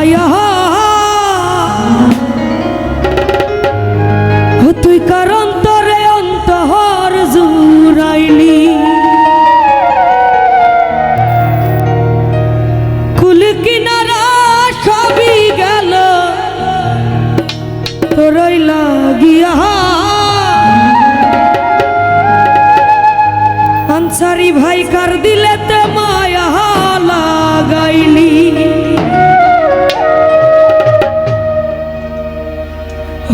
হারায়া তুই কারণ তরে অন্তর জুড়াইলি কুল কিনারা সবই গেল তোরই লাগিয়া আনসারি ভাই কার দিলেতে মায়া লাগাইলি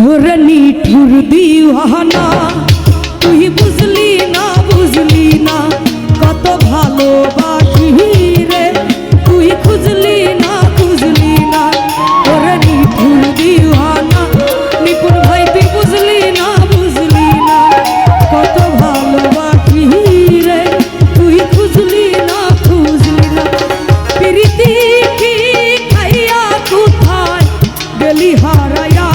ওরে নিঠুর দিওয়ানা তুই বুঝলি না কত ভালোবাসি রে তুই খুঁজলি না ওরে নিঠুর দিওয়ানা নিপুণ ভাই তুই বুঝলি না কত ভালোবাসি রে তুই খুঁজলি না প্রীতি কি খাইয়া কোথায় গেলি হারায়া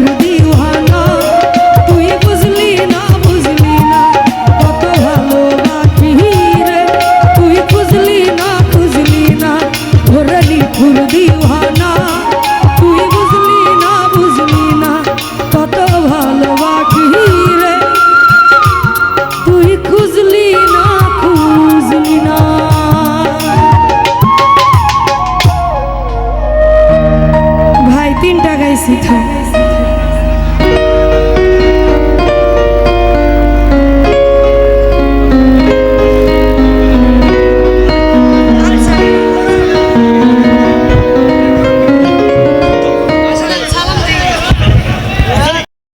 নিঠুর দিওয়ানা তুই বুঝলি না কত ভালোবাসি রে তুই বুঝলি না ওরে নিঠুর দিওয়ানা তুই বুঝলি না কত ভালোবাসি রে তুই খুঁজলি না ভাই 3টা গাইছি তো।